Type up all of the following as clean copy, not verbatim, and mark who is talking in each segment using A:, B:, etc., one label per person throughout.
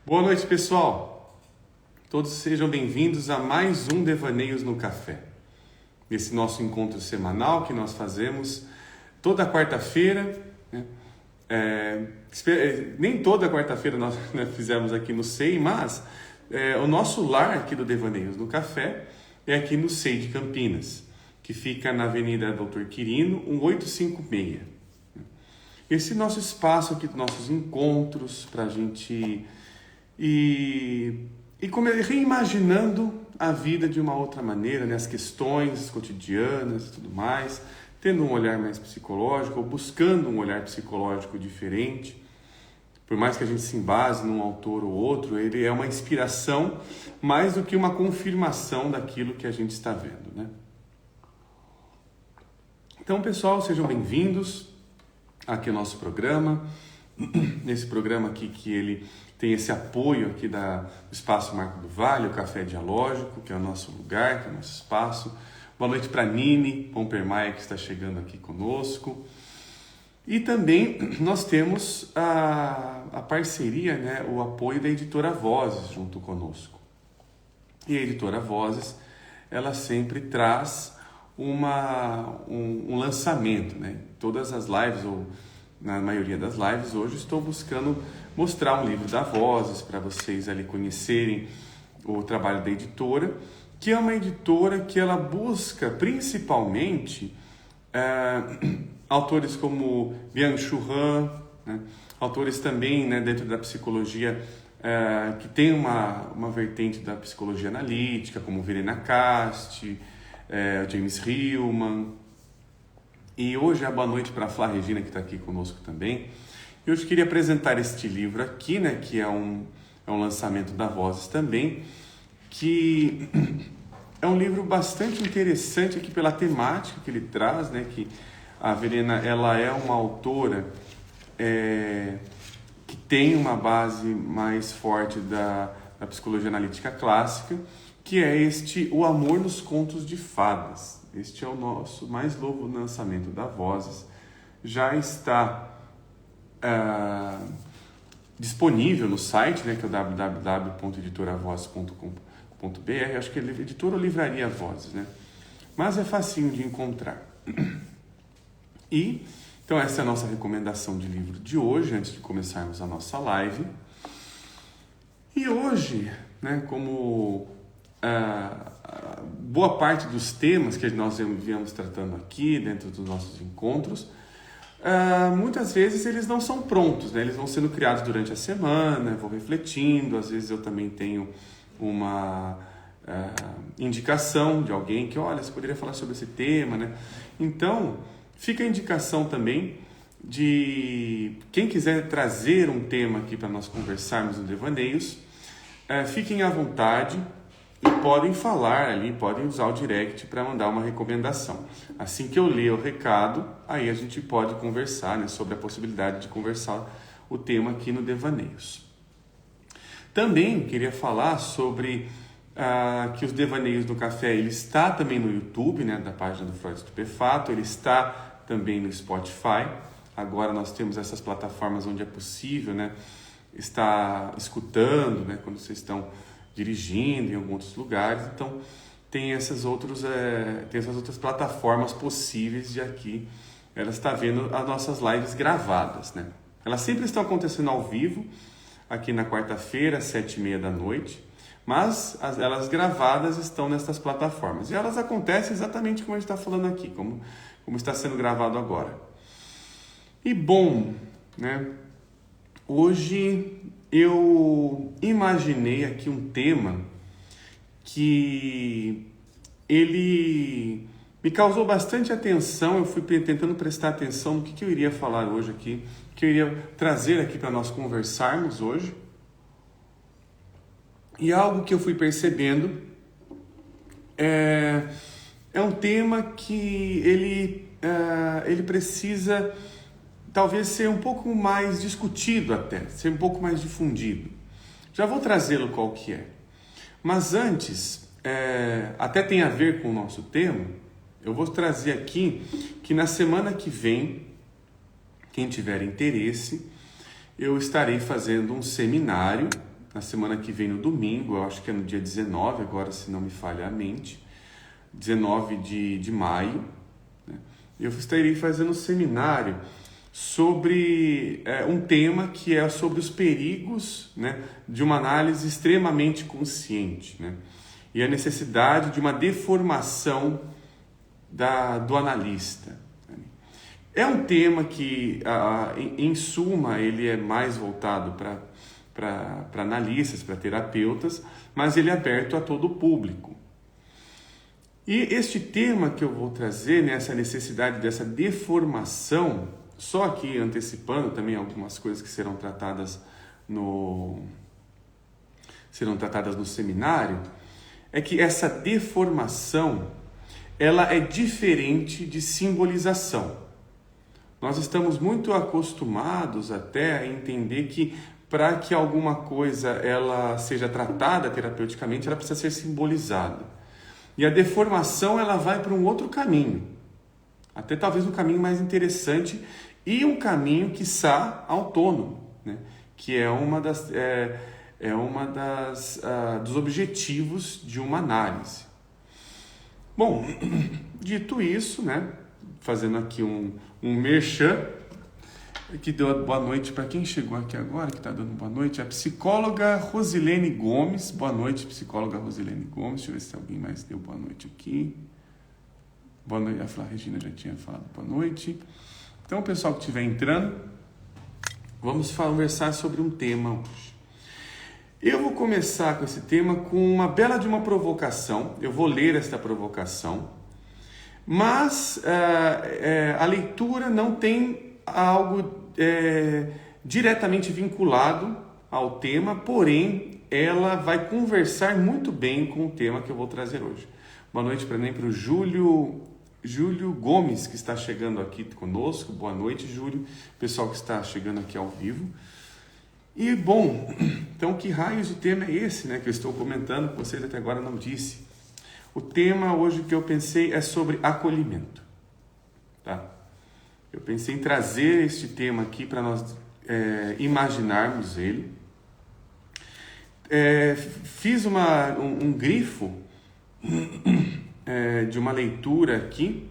A: Boa noite, pessoal. Todos sejam bem-vindos a mais um Devaneios no Café. Esse nosso encontro semanal que nós fazemos toda quarta-feira, né? Nem toda quarta-feira nós fizemos aqui no SEI, mas o nosso lar aqui do Devaneios no Café é aqui no SEI de Campinas, que fica na Avenida Doutor Quirino, 1856. Esse nosso espaço aqui, nossos encontros, para a gente reimaginando a vida de uma outra maneira, né? As questões cotidianas e tudo mais, tendo um olhar mais psicológico, ou buscando um olhar psicológico diferente. Por mais que a gente se embase num autor ou outro, ele é uma inspiração mais do que uma confirmação daquilo que a gente está vendo, né? Então, pessoal, sejam bem-vindos aqui ao nosso programa. Nesse programa aqui que ele tem esse apoio aqui do Espaço Marco do Vale, o Café Dialógico, que é o nosso lugar, que é o nosso espaço. Boa noite para Nini Pompermaia, que está chegando aqui conosco. E também nós temos a parceria, né, o apoio da Editora Vozes junto conosco. E a Editora Vozes, ela sempre traz um lançamento, né? Todas as lives, ou na maioria das lives hoje, estou buscando mostrar um livro da Vozes para vocês ali conhecerem o trabalho da editora, que é uma editora que ela busca principalmente autores como Byung-Chul Han, né? Autores também, né, dentro da psicologia que tem uma vertente da psicologia analítica, como Verena Cast, James Hillman. E hoje é a boa noite para a Flá Regina, que está aqui conosco também. E hoje queria apresentar este livro aqui, né, que é um lançamento da Vozes também, que é um livro bastante interessante aqui pela temática que ele traz, né, que a Verena, ela é uma autora que tem uma base mais forte da psicologia analítica clássica, que é O Amor nos Contos de Fadas. Este é o nosso mais novo lançamento da Vozes. Já está disponível no site, né, que é o www.editoravozes.com.br. Acho que é editora ou livraria Vozes, né? Mas é facinho de encontrar. Então essa é a nossa recomendação de livro de hoje, antes de começarmos a nossa live. E hoje, né, como boa parte dos temas que nós viemos tratando aqui dentro dos nossos encontros, muitas vezes eles não são prontos, né? Eles vão sendo criados durante a semana, vou refletindo, às vezes eu também tenho uma indicação de alguém que, olha, você poderia falar sobre esse tema, né? Então, fica a indicação também de quem quiser trazer um tema aqui para nós conversarmos no Devaneios, fiquem à vontade. E podem falar ali, podem usar o direct para mandar uma recomendação. Assim que eu ler o recado, aí a gente pode conversar, né, sobre a possibilidade de conversar o tema aqui no Devaneios. Também queria falar sobre que os Devaneios do Café, ele está também no YouTube, né, da página do Freud Estupefato, ele está também no Spotify. Agora nós temos essas plataformas onde é possível, né, estar escutando, né, quando vocês estão dirigindo em alguns outros lugares. Então tem essas outras plataformas possíveis de aqui elas estar vendo as nossas lives gravadas, né? Elas sempre estão acontecendo ao vivo aqui na quarta-feira às 7h30 da noite, mas elas gravadas estão nessas plataformas e elas acontecem exatamente como a gente está falando aqui, como está sendo gravado agora. E bom, né, hoje eu imaginei aqui um tema que ele me causou bastante atenção. Eu fui tentando prestar atenção no que eu iria falar hoje aqui, que eu iria trazer aqui para nós conversarmos hoje. E algo que eu fui percebendo é um tema que ele precisa talvez ser um pouco mais discutido até, ser um pouco mais difundido. Já vou trazê-lo qual que é. Mas antes, até tem a ver com o nosso tema, eu vou trazer aqui que na semana que vem, quem tiver interesse, eu estarei fazendo um seminário na semana que vem, no domingo, eu acho que é no dia 19, agora se não me falha a mente, 19 de maio, né? Eu estarei fazendo um seminário sobre um tema que é sobre os perigos, né, de uma análise extremamente consciente, né, e a necessidade de uma deformação do analista. É um tema que, em suma, ele é mais voltado para analistas, para terapeutas, mas ele é aberto a todo o público. E este tema que eu vou trazer, né, essa necessidade dessa deformação, só aqui antecipando também algumas coisas que serão tratadas no seminário, é que essa deformação, ela é diferente de simbolização. Nós estamos muito acostumados até a entender que para que alguma coisa ela seja tratada terapeuticamente, ela precisa ser simbolizada. E a deformação, ela vai para um outro caminho, até talvez um caminho mais interessante e um caminho, quiçá, autônomo, né? Que é dos objetivos de uma análise. Bom, dito isso, né, fazendo aqui um merchan, que deu boa noite para quem chegou aqui agora, que está dando boa noite, a psicóloga Rosilene Gomes. Boa noite, psicóloga Rosilene Gomes. Deixa eu ver se alguém mais deu boa noite aqui. Boa noite, a Regina já tinha falado boa noite. Então, o pessoal que estiver entrando, vamos conversar sobre um tema hoje. Eu vou começar com esse tema com uma bela de uma provocação. Eu vou ler esta provocação, mas a leitura não tem algo diretamente vinculado ao tema, porém, ela vai conversar muito bem com o tema que eu vou trazer hoje. Boa noite para o Júlio Gomes, que está chegando aqui conosco. Boa noite, Júlio. Pessoal que está chegando aqui ao vivo. E, bom, então que raios de tema é esse, né, que eu estou comentando, que vocês até agora não disse? O tema hoje que eu pensei é sobre acolhimento, tá? Eu pensei em trazer este tema aqui para nós imaginarmos ele. Fiz um grifo de uma leitura aqui,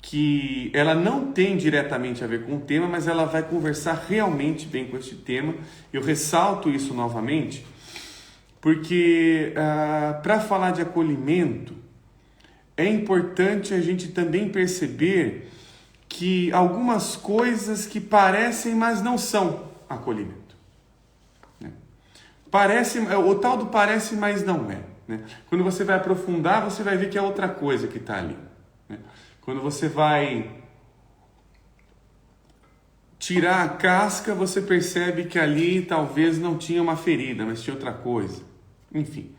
A: que ela não tem diretamente a ver com o tema, mas ela vai conversar realmente bem com este tema. Eu ressalto isso novamente, porque para falar de acolhimento, é importante a gente também perceber que algumas coisas que parecem, mas não são acolhimento, né? Parece, o tal do parece, mas não é, né? Quando você vai aprofundar, você vai ver que é outra coisa que está ali, né? Quando você vai tirar a casca, você percebe que ali talvez não tinha uma ferida, mas tinha outra coisa. Enfim,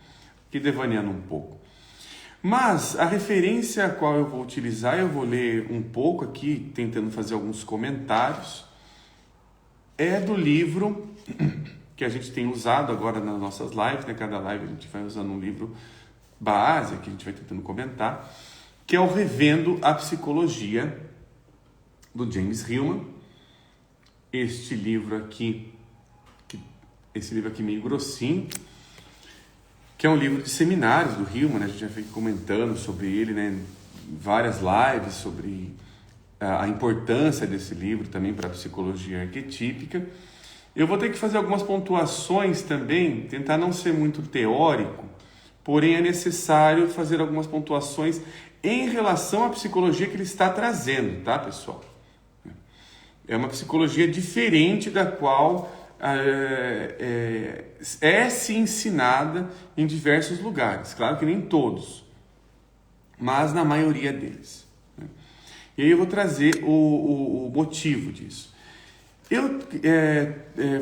A: aqui devaneando um pouco. Mas a referência a qual eu vou utilizar, eu vou ler um pouco aqui, tentando fazer alguns comentários, é do livro que a gente tem usado agora nas nossas lives, né? Cada live a gente vai usando um livro base, que a gente vai tentando comentar, que é o Revendo a Psicologia, do James Hillman. Este livro aqui meio grossinho, que é um livro de seminários do Hillman, né? A gente já fica comentando sobre ele, né? Várias lives sobre a importância desse livro também para a psicologia arquetípica. Eu vou ter que fazer algumas pontuações também, tentar não ser muito teórico, porém é necessário fazer algumas pontuações em relação à psicologia que ele está trazendo, tá, pessoal? É uma psicologia diferente da qual se ensinada em diversos lugares. Claro que nem todos, mas na maioria deles, né? E aí eu vou trazer o motivo disso. Eu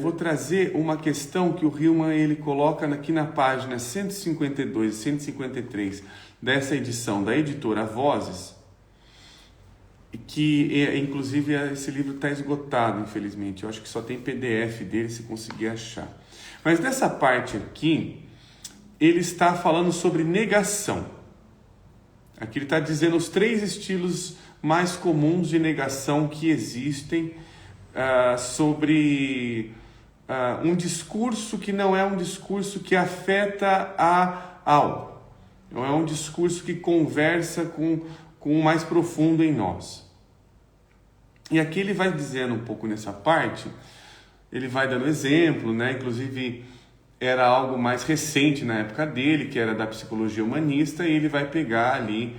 A: vou trazer uma questão que o Hillman ele coloca aqui na página 152 e 153 dessa edição da editora Vozes, que inclusive esse livro está esgotado, infelizmente. Eu acho que só tem PDF dele, se conseguir achar. Mas nessa parte aqui, ele está falando sobre negação. Aqui ele está dizendo os 3 estilos mais comuns de negação que existem sobre um discurso que não é um discurso que afeta a alma. Não é um discurso que conversa com o mais profundo em nós. E aqui ele vai dizendo um pouco nessa parte, ele vai dando exemplo, né? Inclusive era algo mais recente na época dele, que era da psicologia humanista, e ele vai pegar ali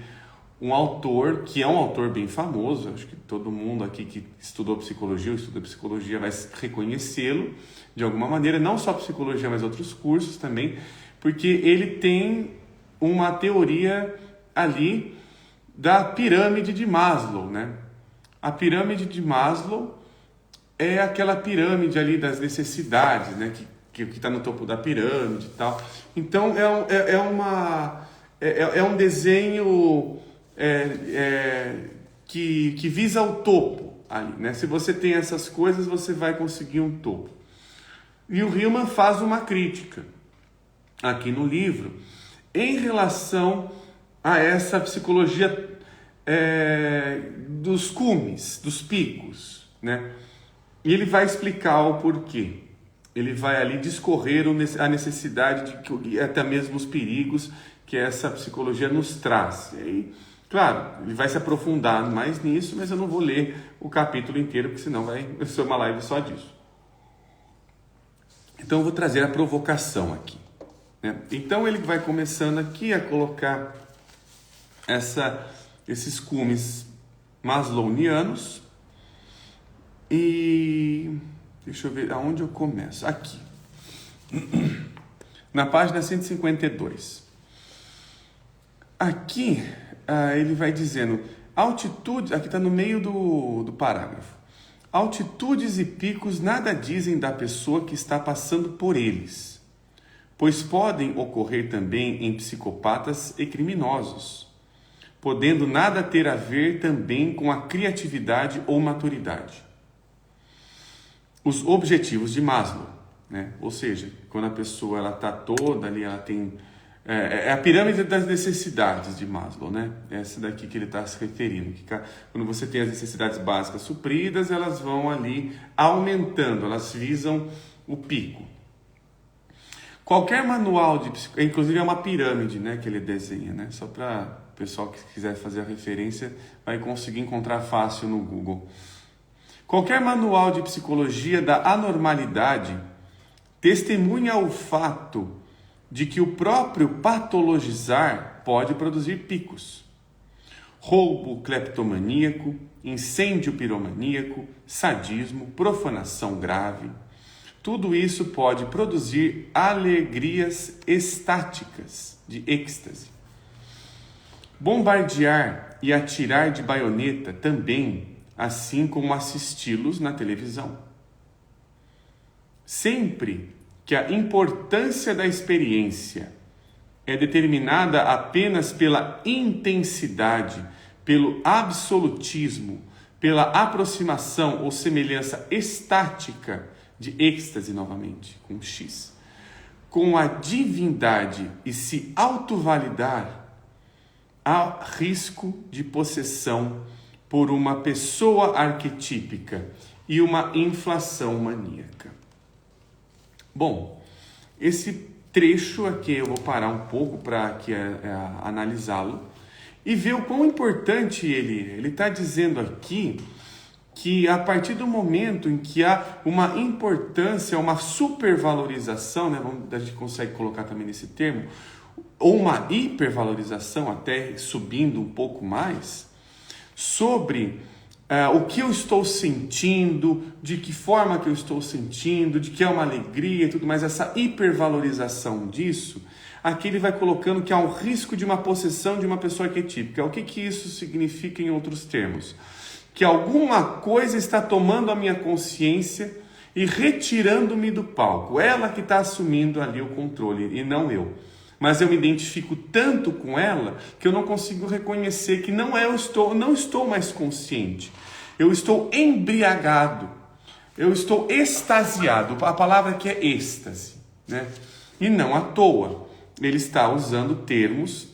A: um autor, que é um autor bem famoso, acho que todo mundo aqui que estudou psicologia ou estuda psicologia vai reconhecê-lo de alguma maneira, não só psicologia, mas outros cursos também, porque ele tem uma teoria ali da pirâmide de Maslow, né? A pirâmide de Maslow é aquela pirâmide ali das necessidades, né? Que está no topo da pirâmide e tal. Então é um desenho que visa o topo ali, né? Se você tem essas coisas, você vai conseguir um topo. E o Hillman faz uma crítica aqui no livro em relação a essa psicologia dos cumes, dos picos, né? E ele vai explicar o porquê. Ele vai ali discorrer a necessidade de até mesmo os perigos que essa psicologia nos traz. E aí, claro, ele vai se aprofundar mais nisso, mas eu não vou ler o capítulo inteiro, porque senão vai ser uma live só disso. Então eu vou trazer a provocação aqui, né? Então ele vai começando aqui a colocar esses cumes maslownianos e deixa eu ver aonde eu começo. Aqui, na página 152. Aqui ele vai dizendo, altitude, aqui está no meio do parágrafo. Altitudes e picos nada dizem da pessoa que está passando por eles, pois podem ocorrer também em psicopatas e criminosos, podendo nada ter a ver também com a criatividade ou maturidade. Os objetivos de Maslow, né? Ou seja, quando a pessoa está toda ali, ela tem... É a pirâmide das necessidades de Maslow, né? Essa daqui que ele está se referindo. Que quando você tem as necessidades básicas supridas, elas vão ali aumentando, elas visam o pico. Qualquer manual de psicologia, inclusive é uma pirâmide, né, que ele desenha, né? Só para o pessoal que quiser fazer a referência, vai conseguir encontrar fácil no Google. Qualquer manual de psicologia da anormalidade testemunha o fato de que o próprio patologizar pode produzir picos. Roubo cleptomaníaco, incêndio piromaníaco, sadismo, profanação grave. Tudo isso pode produzir alegrias estáticas, de êxtase. Bombardear e atirar de baioneta também, assim como assisti-los na televisão. Sempre que a importância da experiência é determinada apenas pela intensidade, pelo absolutismo, pela aproximação ou semelhança estática de êxtase, novamente, com X, com a divindade e se autovalidar, há risco de possessão por uma pessoa arquetípica e uma inflação maníaca. Bom, esse trecho aqui eu vou parar um pouco para analisá-lo e ver o quão importante ele está dizendo aqui que a partir do momento em que há uma importância, uma supervalorização, né, a gente consegue colocar também nesse termo, ou uma hipervalorização, até subindo um pouco mais, sobre o que eu estou sentindo, de que forma que eu estou sentindo, de que é uma alegria e tudo mais, essa hipervalorização disso, aqui ele vai colocando que há um risco de uma possessão de uma pessoa arquetípica. O que isso significa em outros termos? Que alguma coisa está tomando a minha consciência e retirando-me do palco. Ela que está assumindo ali o controle e não eu. Mas eu me identifico tanto com ela que eu não consigo reconhecer que não estou mais consciente. Eu estou embriagado. Eu estou extasiado. A palavra aqui é êxtase, né? E não à toa. Ele está usando termos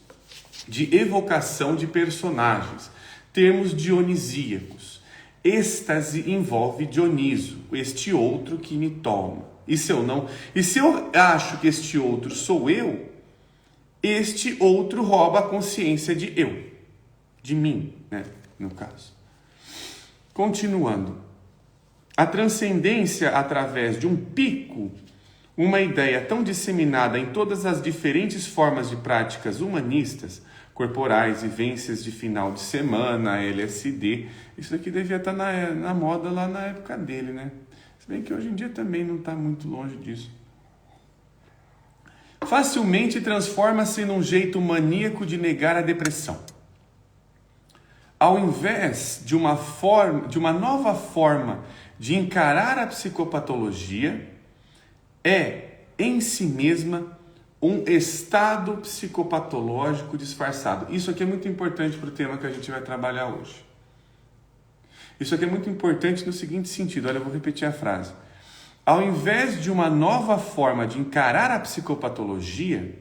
A: de evocação de personagens, termos dionisíacos. Êxtase envolve Dioniso, este outro que me toma. E se eu não? E se eu acho que este outro sou eu, este outro rouba a consciência de eu, de mim, né? No caso. Continuando. A transcendência através de um pico, uma ideia tão disseminada em todas as diferentes formas de práticas humanistas, corporais, vivências de final de semana, LSD, isso daqui devia estar na moda lá na época dele, né? Se bem que hoje em dia também não está muito longe disso. Facilmente transforma-se num jeito maníaco de negar a depressão. Ao invés de uma nova forma de encarar a psicopatologia, é em si mesma um estado psicopatológico disfarçado. Isso aqui é muito importante para o tema que a gente vai trabalhar hoje. Isso aqui é muito importante no seguinte sentido, olha, eu vou repetir a frase. Ao invés de uma nova forma de encarar a psicopatologia,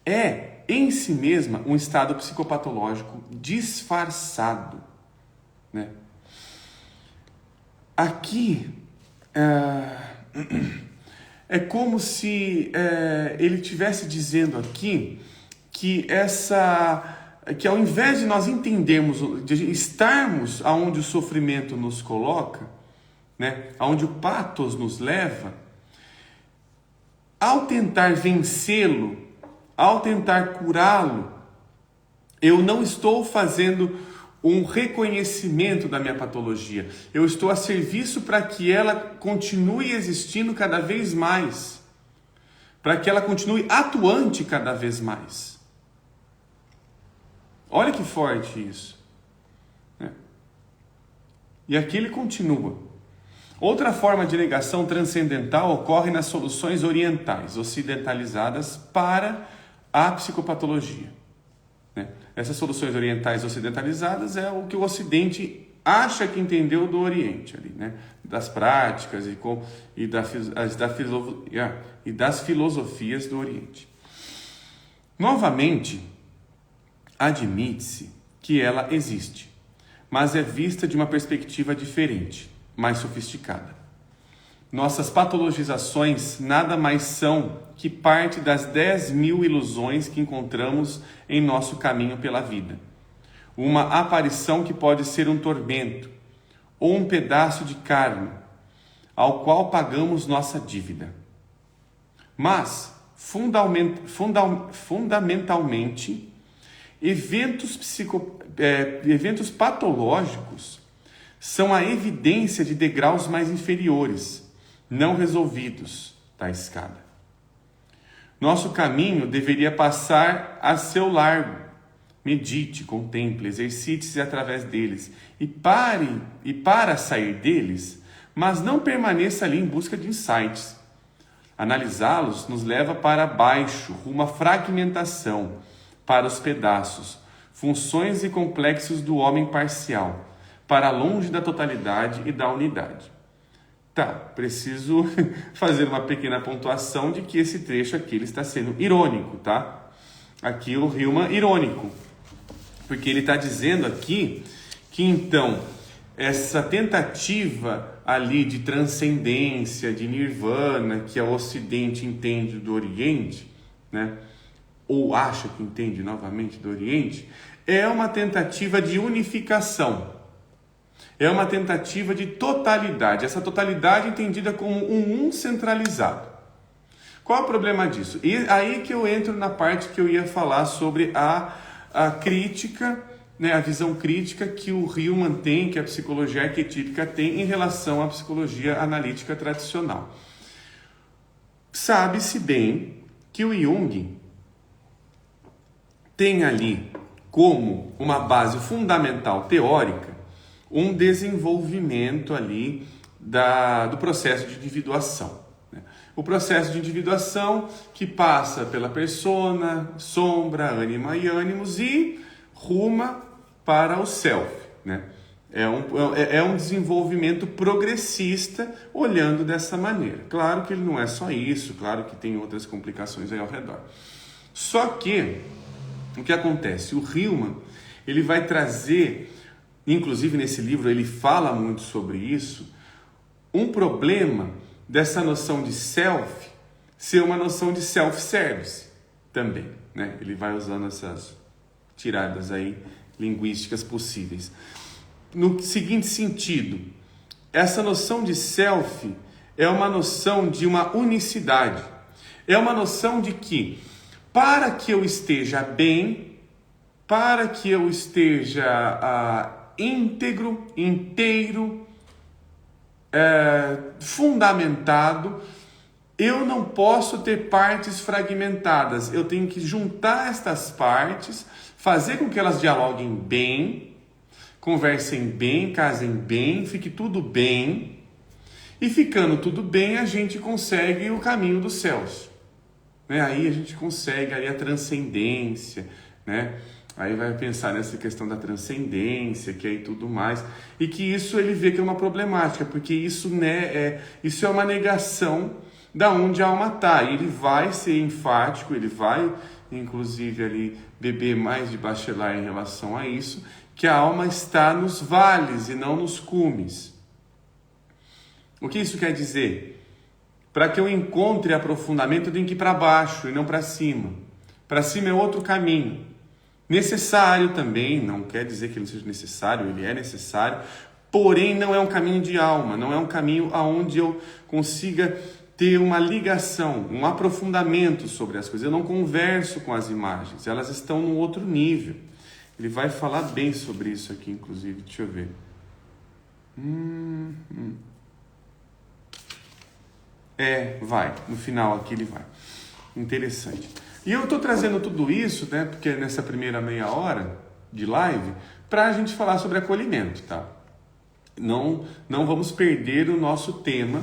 A: é em si mesma um estado psicopatológico disfarçado, né? Aqui é como se ele estivesse dizendo aqui que ao invés de nós entendermos, de estarmos aonde o sofrimento nos coloca, né, aonde o pathos nos leva, ao tentar vencê-lo, ao tentar curá-lo, eu não estou fazendo um reconhecimento da minha patologia. Eu estou a serviço para que ela continue existindo cada vez mais, para que ela continue atuante cada vez mais. Olha que forte isso, né? E aqui ele continua. Outra forma de negação transcendental ocorre nas soluções orientais, ocidentalizadas para a psicopatologia, né? Essas soluções orientais ocidentalizadas é o que o Ocidente acha que entendeu do Oriente, ali, né? Das práticas e das filosofias do Oriente. Novamente, admite-se que ela existe, mas é vista de uma perspectiva diferente, mais sofisticada. Nossas patologizações nada mais são que parte das 10.000 ilusões que encontramos em nosso caminho pela vida. Uma aparição que pode ser um tormento ou um pedaço de carne ao qual pagamos nossa dívida. Mas, fundamentalmente, eventos patológicos são a evidência de degraus mais inferiores, não resolvidos da escada. Nosso caminho deveria passar a seu largo. Medite, contemple, exercite-se através deles e para sair deles, mas não permaneça ali em busca de insights. Analisá-los nos leva para baixo, rumo à fragmentação, para os pedaços, funções e complexos do homem parcial, para longe da totalidade e da unidade. Tá, preciso fazer uma pequena pontuação de que esse trecho aqui ele está sendo irônico, tá? Aqui o Hillman irônico, porque ele está dizendo aqui que então essa tentativa ali de transcendência, de nirvana, que o Ocidente entende do Oriente, né? Ou acha que entende novamente do Oriente, é uma tentativa de unificação. É uma tentativa de totalidade. Essa totalidade entendida como um centralizado. Qual é o problema disso? E aí que eu entro na parte que eu ia falar sobre a crítica, né, a visão crítica que o Hillman tem, que a psicologia arquetípica tem em relação à psicologia analítica tradicional. Sabe-se bem que o Jung tem ali como uma base fundamental teórica um desenvolvimento ali do processo de individuação, né? O processo de individuação que passa pela persona, sombra, ânima e ânimos e ruma para o self, né? É um desenvolvimento progressista olhando dessa maneira. Claro que ele não é só isso, claro que tem outras complicações aí ao redor. Só que o que acontece? O Hillman, ele vai trazer, inclusive nesse livro ele fala muito sobre isso, um problema dessa noção de self ser uma noção de self-service também, né? Ele vai usando essas tiradas aí linguísticas possíveis. No seguinte sentido, essa noção de self é uma noção de uma unicidade. É uma noção de que, para que eu esteja bem, para que eu esteja íntegro, inteiro, fundamentado, eu não posso ter partes fragmentadas. Eu tenho que juntar estas partes, fazer com que elas dialoguem bem, conversem bem, casem bem, fique tudo bem. E ficando tudo bem, a gente consegue o caminho dos céus. Né? Aí a gente consegue aí a transcendência, né? Aí vai pensar nessa questão da transcendência, que aí tudo mais. E que isso ele vê que é uma problemática, porque isso, né, isso é uma negação da onde a alma está. E ele vai ser enfático, ele vai, inclusive, ali beber mais de Bachelard em relação a isso, que a alma está nos vales e não nos cumes. O que isso quer dizer? Para que eu encontre aprofundamento, eu tenho que ir para baixo e não para cima. Para cima é outro caminho. Necessário também, não quer dizer que ele seja necessário, ele é necessário, porém não é um caminho de alma, não é um caminho aonde eu consiga ter uma ligação, um aprofundamento sobre as coisas. Eu não converso com as imagens, elas estão num outro nível. Ele vai falar bem sobre isso aqui, inclusive, deixa eu ver. Vai, no final aqui ele vai. Interessante. E eu estou trazendo tudo isso, né, porque nessa primeira meia hora de live, para a gente falar sobre acolhimento, tá? Não vamos perder o nosso tema,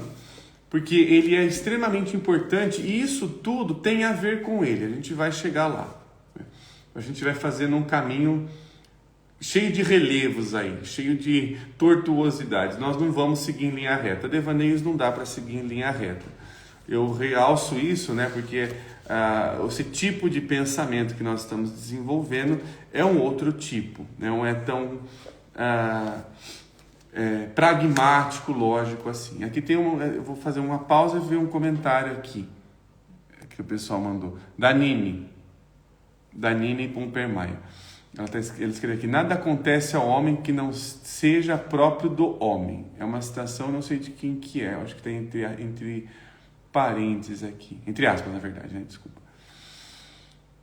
A: porque ele é extremamente importante e isso tudo tem a ver com ele. A gente vai chegar lá. Né? A gente vai fazendo um caminho cheio de relevos aí, cheio de tortuosidades. Nós não vamos seguir em linha reta. Devaneios não dá para seguir em linha reta. Eu realço isso, né, porque esse tipo de pensamento que nós estamos desenvolvendo é um outro tipo, né? Não é tão pragmático, lógico assim. Aqui tem eu vou fazer uma pausa e ver um comentário aqui que o pessoal mandou. Da Nini Pompermaia. Ele escreveu aqui: nada acontece ao homem que não seja próprio do homem. É uma citação, não sei de quem que é, eu acho que tem entre parênteses aqui, entre aspas, na verdade, né? Desculpa.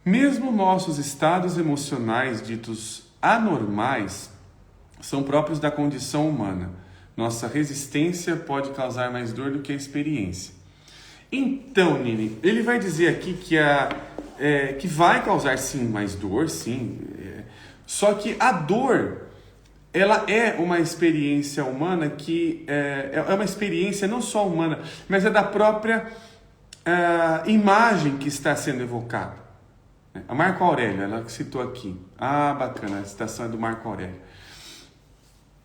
A: Mesmo nossos estados emocionais ditos anormais são próprios da condição humana. Nossa resistência pode causar mais dor do que a experiência. Então, Nini, ele vai dizer aqui que vai causar sim mais dor, sim. Só que a dor, ela é uma experiência humana que é uma experiência não só humana, mas é da própria imagem que está sendo evocada. A Marco Aurélio, ela citou aqui. Bacana, a citação é do Marco Aurélio.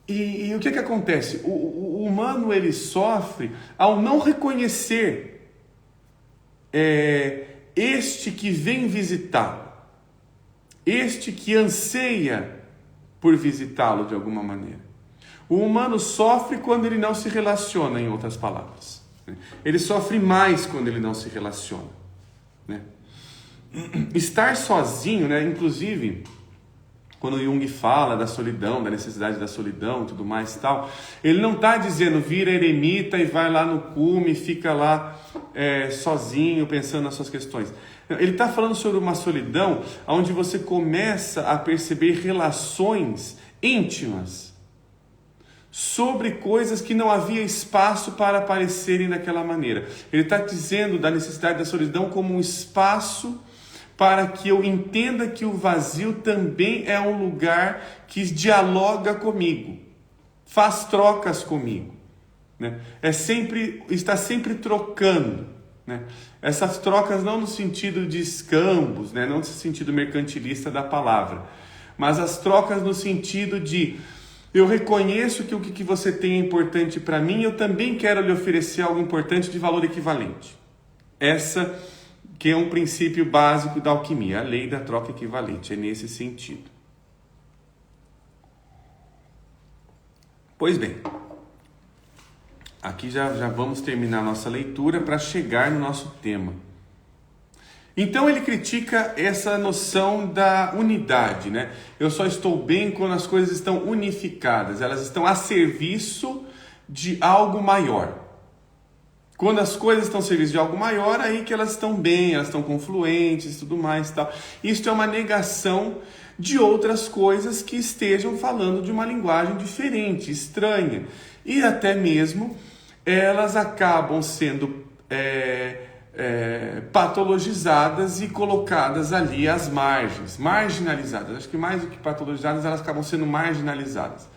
A: E o que acontece? O humano, ele sofre ao não reconhecer este que vem visitá-lo, este que anseia por visitá-lo de alguma maneira. O humano sofre quando ele não se relaciona, em outras palavras. Ele sofre mais quando ele não se relaciona. Né? Estar sozinho, né? Inclusive, quando Jung fala da solidão, da necessidade da solidão, tudo mais e tal, ele não está dizendo vira eremita e vai lá no cume, fica lá sozinho pensando nas suas questões. Ele está falando sobre uma solidão onde você começa a perceber relações íntimas sobre coisas que não havia espaço para aparecerem daquela maneira. Ele está dizendo da necessidade da solidão como um espaço para que eu entenda que o vazio também é um lugar que dialoga comigo, faz trocas comigo. Né? Está sempre trocando. Né? Essas trocas não no sentido de escambos, né? Não no sentido mercantilista da palavra, mas as trocas no sentido de eu reconheço que o que você tem é importante para mim, eu também quero lhe oferecer algo importante de valor equivalente. Essa que é um princípio básico da alquimia, a lei da troca equivalente, é nesse sentido. Pois bem, aqui já vamos terminar nossa leitura para chegar no nosso tema. Então ele critica essa noção da unidade, né? Eu só estou bem quando as coisas estão unificadas, elas estão a serviço de algo maior. Quando as coisas estão a serviço de algo maior, aí que elas estão bem, elas estão confluentes e tudo mais, tal. Isso é uma negação de outras coisas que estejam falando de uma linguagem diferente, estranha. E até mesmo elas acabam sendo patologizadas e colocadas ali às margens, marginalizadas. Acho que mais do que patologizadas, elas acabam sendo marginalizadas,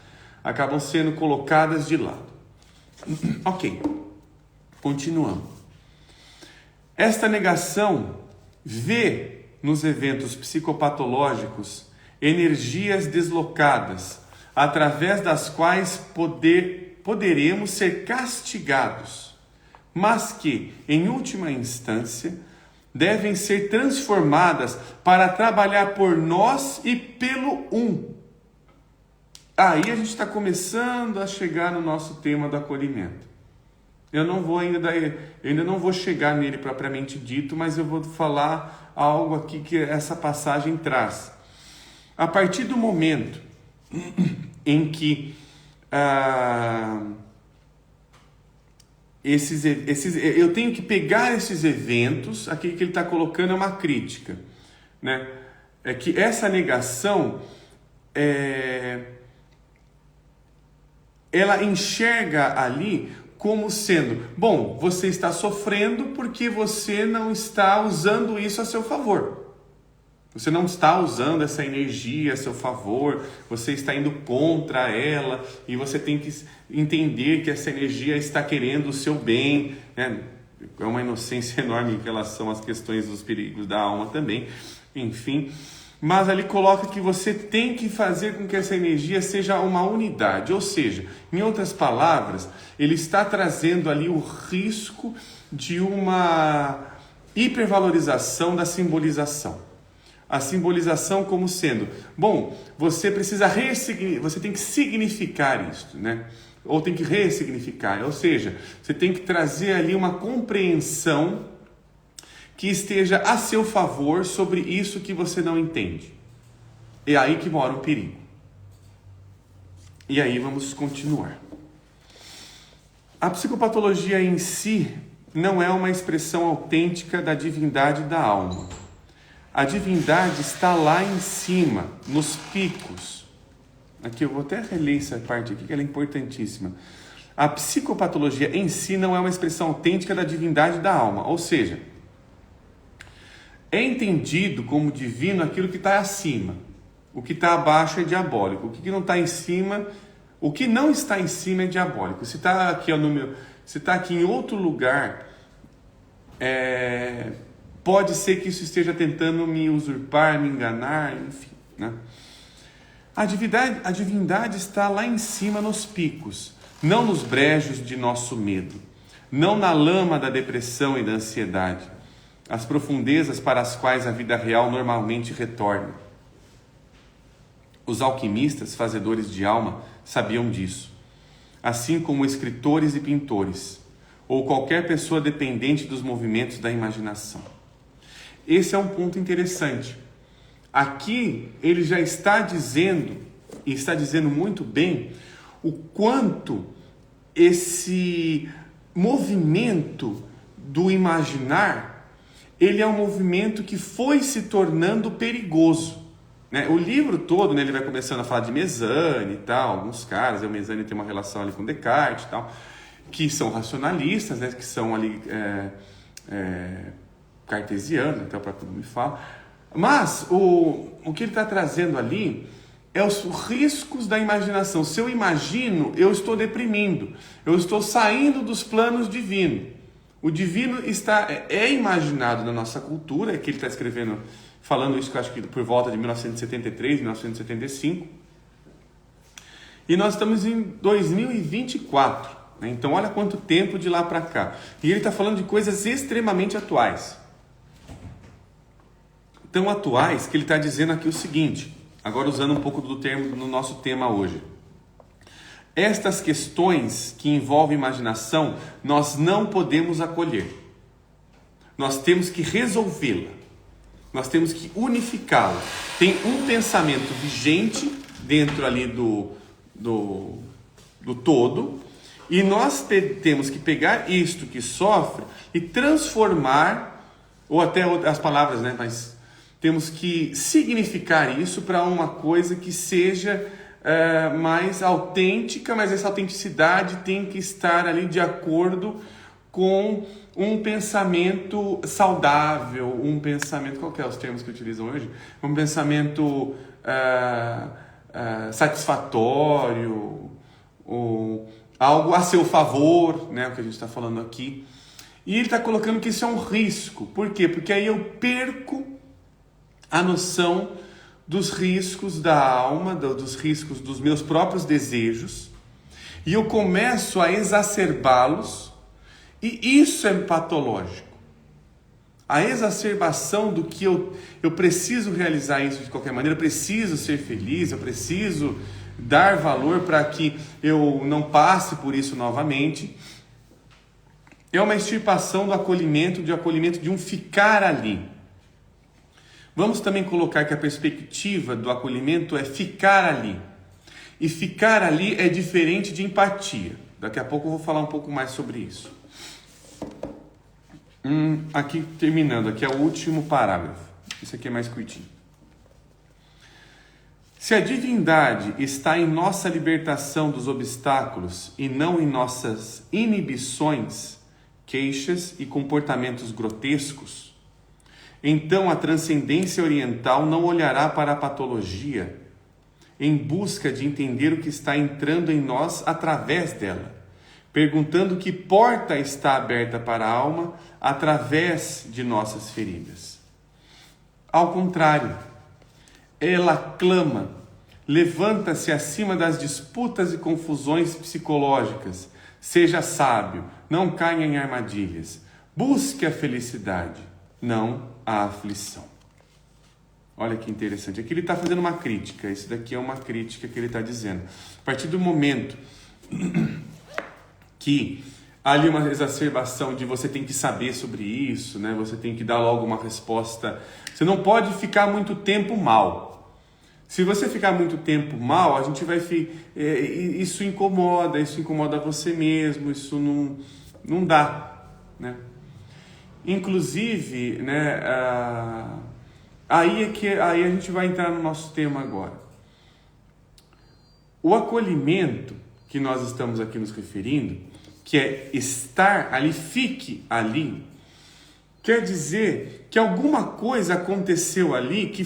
A: acabam sendo colocadas de lado. Ok, continuando. Esta negação vê nos eventos psicopatológicos energias deslocadas, através das quais poderemos ser castigados, mas que, em última instância, devem ser transformadas para trabalhar por nós e pelo um. Aí a gente está começando a chegar no nosso tema do acolhimento. Eu ainda não vou chegar nele propriamente dito, mas eu vou falar algo aqui que essa passagem traz. A partir do momento em que eu tenho que pegar esses eventos, aqui que ele está colocando é uma crítica, né? É que essa negação, ela enxerga ali como sendo, bom, você está sofrendo porque você não está usando isso a seu favor. Você não está usando essa energia a seu favor, você está indo contra ela e você tem que entender que essa energia está querendo o seu bem, né? É uma inocência enorme em relação às questões dos perigos da alma também, enfim. Mas ali coloca que você tem que fazer com que essa energia seja uma unidade, ou seja, em outras palavras, ele está trazendo ali o risco de uma hipervalorização da simbolização. A simbolização como sendo, bom, você tem que significar isso, né? Ou tem que ressignificar, ou seja, você tem que trazer ali uma compreensão que esteja a seu favor sobre isso que você não entende. É aí que mora o perigo. E aí vamos continuar. A psicopatologia em si não é uma expressão autêntica da divindade da alma. A divindade está lá em cima, nos picos. Aqui eu vou até reler essa parte aqui, que ela é importantíssima. A psicopatologia em si não é uma expressão autêntica da divindade da alma. Ou seja, é entendido como divino aquilo que está acima. O que está abaixo é diabólico. O que não está em cima, o que não está em cima é diabólico. Se está aqui, se está aqui em outro lugar, pode ser que isso esteja tentando me usurpar, me enganar, enfim, né? A divindade está lá em cima nos picos, não nos brejos de nosso medo, não na lama da depressão e da ansiedade, as profundezas para as quais a vida real normalmente retorna. Os alquimistas, fazedores de alma, sabiam disso, assim como escritores e pintores, ou qualquer pessoa dependente dos movimentos da imaginação. Esse é um ponto interessante. Aqui ele já está dizendo, e está dizendo muito bem, o quanto esse movimento do imaginar, ele é um movimento que foi se tornando perigoso, né? O livro todo, né, ele vai começando a falar de Mezane e tal, alguns caras, o Mezane tem uma relação ali com Descartes e tal, que são racionalistas, né, que são ali cartesianos, então para todo mundo fala. Mas o que ele está trazendo ali é os riscos da imaginação. Se eu imagino, eu estou deprimindo, eu estou saindo dos planos divinos. O divino é imaginado na nossa cultura, que ele está escrevendo, falando isso, que eu acho que por volta de 1973, 1975. E nós estamos em 2024, né? Então olha quanto tempo de lá para cá. E ele está falando de coisas extremamente atuais. Tão atuais que ele está dizendo aqui o seguinte, agora usando um pouco do termo no nosso tema hoje. Estas questões que envolvem imaginação, nós não podemos acolher. Nós temos que resolvê-la. Nós temos que unificá-la. Tem um pensamento vigente dentro ali do todo, e nós temos que pegar isto que sofre e transformar, ou até as palavras, né? Mas temos que significar isso para uma coisa que seja mais autêntica, mas essa autenticidade tem que estar ali de acordo com um pensamento saudável, um pensamento, qual que é os termos que utilizam hoje? Um pensamento satisfatório, ou algo a seu favor, né, o que a gente está falando aqui. E ele está colocando que isso é um risco. Por quê? Porque aí eu perco a noção dos riscos da alma, dos riscos dos meus próprios desejos, e eu começo a exacerbá-los, e isso é patológico. A exacerbação do que eu preciso realizar isso de qualquer maneira, eu preciso ser feliz, eu preciso dar valor para que eu não passe por isso novamente, é uma extirpação do acolhimento, de um ficar ali. Vamos também colocar que a perspectiva do acolhimento é ficar ali. E ficar ali é diferente de empatia. Daqui a pouco eu vou falar um pouco mais sobre isso. Aqui terminando, aqui é o último parágrafo. Esse aqui é mais curtinho. Se a divindade está em nossa libertação dos obstáculos e não em nossas inibições, queixas e comportamentos grotescos, então a transcendência oriental não olhará para a patologia em busca de entender o que está entrando em nós através dela, perguntando que porta está aberta para a alma através de nossas feridas. Ao contrário, ela clama, levanta-se acima das disputas e confusões psicológicas, seja sábio, não caia em armadilhas, busque a felicidade, não a aflição. Olha que interessante. Aqui ele está fazendo uma crítica. Isso daqui é uma crítica que ele está dizendo. A partir do momento que há ali uma exacerbação de você tem que saber sobre isso, né? Você tem que dar logo uma resposta. Você não pode ficar muito tempo mal. Se você ficar muito tempo mal, a gente vai... Isso incomoda você mesmo, isso não dá, né? Inclusive, né, aí a gente vai entrar no nosso tema agora. O acolhimento que nós estamos aqui nos referindo, que é estar ali, fique ali, quer dizer que alguma coisa aconteceu ali que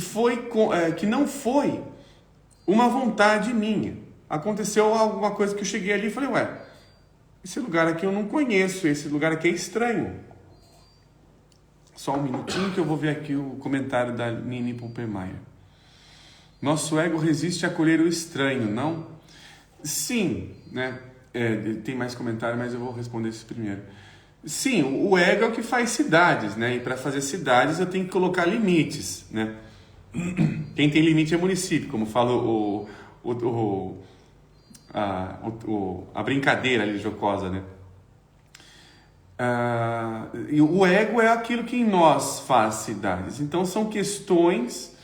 A: não foi uma vontade minha. Aconteceu alguma coisa que eu cheguei ali e falei, esse lugar aqui eu não conheço, esse lugar aqui é estranho. Só um minutinho que eu vou ver aqui o comentário da Nini Puppermeier. Nosso ego resiste a acolher o estranho, não? Sim, né? Tem mais comentário, mas eu vou responder esse primeiro. Sim, o ego é o que faz cidades, né? E para fazer cidades eu tenho que colocar limites, né? Quem tem limite é município, como fala a brincadeira ali jocosa, né? E o ego é aquilo que em nós faz cidades. Então são questões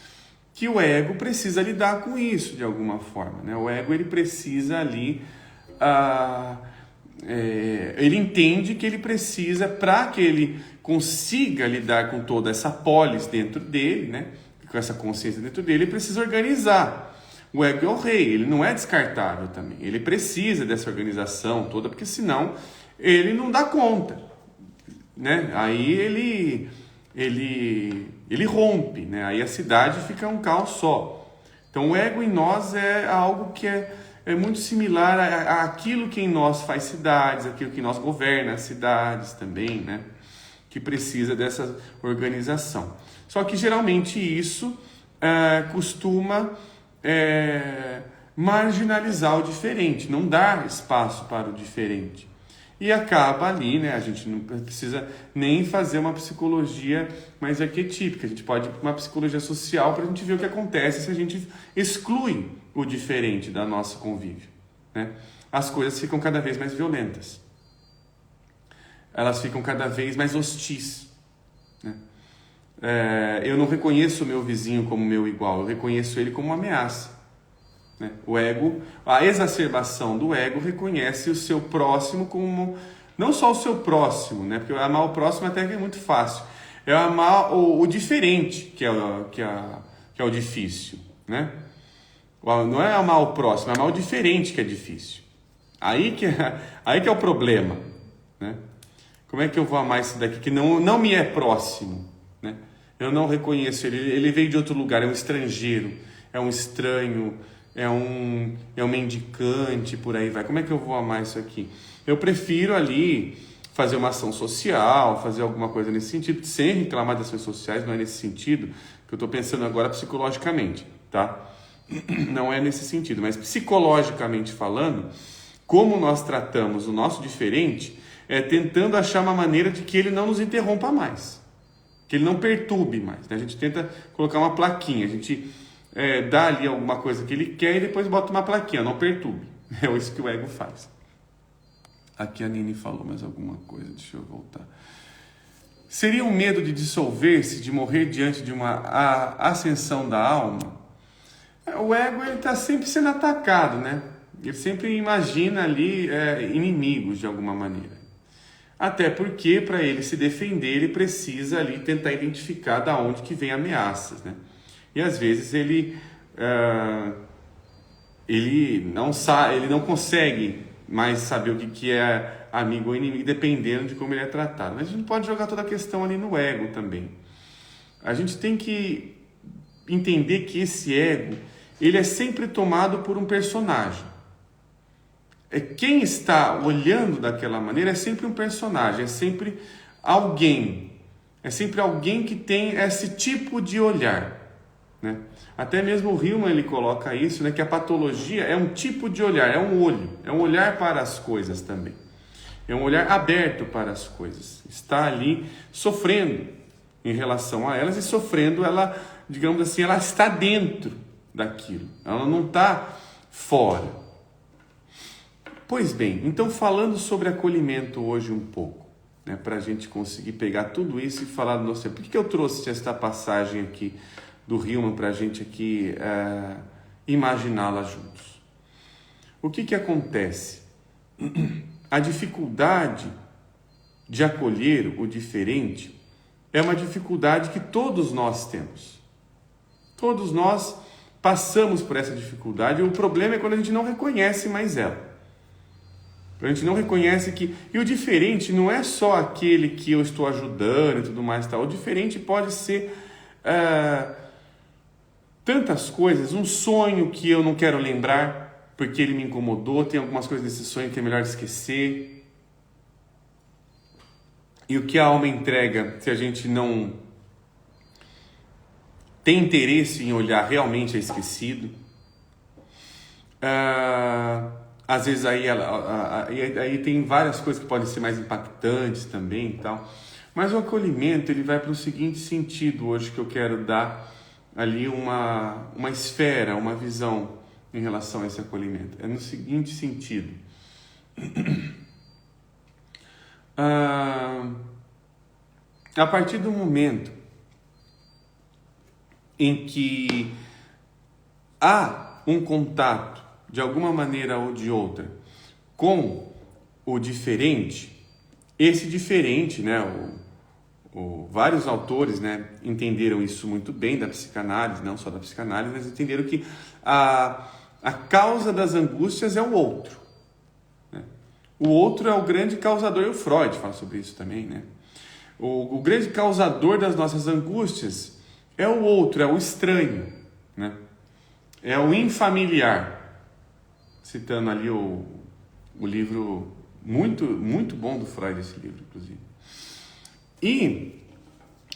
A: que o ego precisa lidar com isso de alguma forma, né? O ego ele precisa ali, ele entende que ele precisa, para que ele consiga lidar com toda essa polis dentro dele, né? Com essa consciência dentro dele, ele precisa organizar. O ego é o rei, ele não é descartável também. Ele precisa dessa organização toda, porque senão ele não dá conta, né? Aí ele rompe, né? Aí a cidade fica um caos só. Então o ego em nós é algo que é muito similar àquilo que em nós faz cidades, aquilo que em nós governa as cidades também, né? Que precisa dessa organização. Só que geralmente isso costuma marginalizar o diferente, não dar espaço para o diferente. E acaba ali, né? A gente não precisa nem fazer uma psicologia mais arquetípica. A gente pode ir para uma psicologia social para a gente ver o que acontece se a gente exclui o diferente da nossa convívio, né? as coisas ficam cada vez mais violentas. Elas ficam cada vez mais hostis, né? Eu não reconheço o meu vizinho como meu igual, eu reconheço ele como uma ameaça, né? O ego, a exacerbação do ego reconhece o seu próximo como, não só o seu próximo, né? Porque amar o próximo até que é muito fácil, é amar o diferente que é o difícil, né? Não é amar o próximo, é amar o diferente que é difícil. Aí que é o problema, né? Como é que eu vou amar esse daqui que não me é próximo, né? Eu não reconheço ele veio de outro lugar, é um estrangeiro, é um estranho, é um mendicante, por aí vai. Como é que eu vou amar isso aqui? Eu prefiro ali fazer uma ação social, fazer alguma coisa nesse sentido, sem reclamar das ações sociais, não é nesse sentido que eu estou pensando agora psicologicamente, tá? Não é nesse sentido, mas psicologicamente falando, como nós tratamos o nosso diferente, é tentando achar uma maneira de que ele não nos interrompa mais, que ele não perturbe mais, né? A gente tenta colocar uma plaquinha, a gente dá ali alguma coisa que ele quer e depois bota uma plaquinha, não perturbe. É isso que o ego faz. Aqui a Nini falou mais alguma coisa, deixa eu voltar. Seria um medo de dissolver-se, de morrer diante de uma ascensão da alma? O ego está sempre sendo atacado, né? Ele sempre imagina ali inimigos de alguma maneira. Até porque, para ele se defender, ele precisa ali tentar identificar da onde que vem ameaças, né? E às vezes ele não consegue mais saber o que é amigo ou inimigo, dependendo de como ele é tratado. Mas a gente não pode jogar toda a questão ali no ego também. A gente tem que entender que esse ego, ele é sempre tomado por um personagem. Quem está olhando daquela maneira é sempre um personagem, é sempre alguém. É sempre alguém que tem esse tipo de olhar, né? Até mesmo o Hillman, ele coloca isso, né, que a patologia é um tipo de olhar, é um olho, é um olhar para as coisas também. É um olhar aberto para as coisas. Está ali sofrendo em relação a elas e sofrendo, ela, digamos assim, ela está dentro daquilo. Ela não está fora. Pois bem, então falando sobre acolhimento hoje um pouco, né, para a gente conseguir pegar tudo isso e falar do nosso... Por que eu trouxe esta passagem aqui do Hillman para a gente aqui imaginá-la juntos? O que acontece? A dificuldade de acolher o diferente é uma dificuldade que todos nós temos. Todos nós passamos por essa dificuldade. O problema é quando a gente não reconhece mais ela. A gente não reconhece que... E o diferente não é só aquele que eu estou ajudando e tudo mais. Tá? O diferente pode ser tantas coisas. Um sonho que eu não quero lembrar porque ele me incomodou. Tem algumas coisas desse sonho que é melhor esquecer. E o que a alma entrega, se a gente não tem interesse em olhar, realmente é esquecido. Às vezes aí tem várias coisas que podem ser mais impactantes também e tal. Mas o acolhimento, ele vai para o seguinte sentido hoje que eu quero dar ali uma esfera, uma visão em relação a esse acolhimento. É no seguinte sentido. A partir do momento em que há um contato, de alguma maneira ou de outra, com o diferente, esse diferente, né, vários autores, né, entenderam isso muito bem da psicanálise, não só da psicanálise, mas entenderam que a causa das angústias é o outro. Né? O outro é o grande causador, e o Freud fala sobre isso também, né? O grande causador das nossas angústias é o outro, é o estranho, né? É o infamiliar. Citando ali o livro muito, muito bom do Freud, esse livro, inclusive. E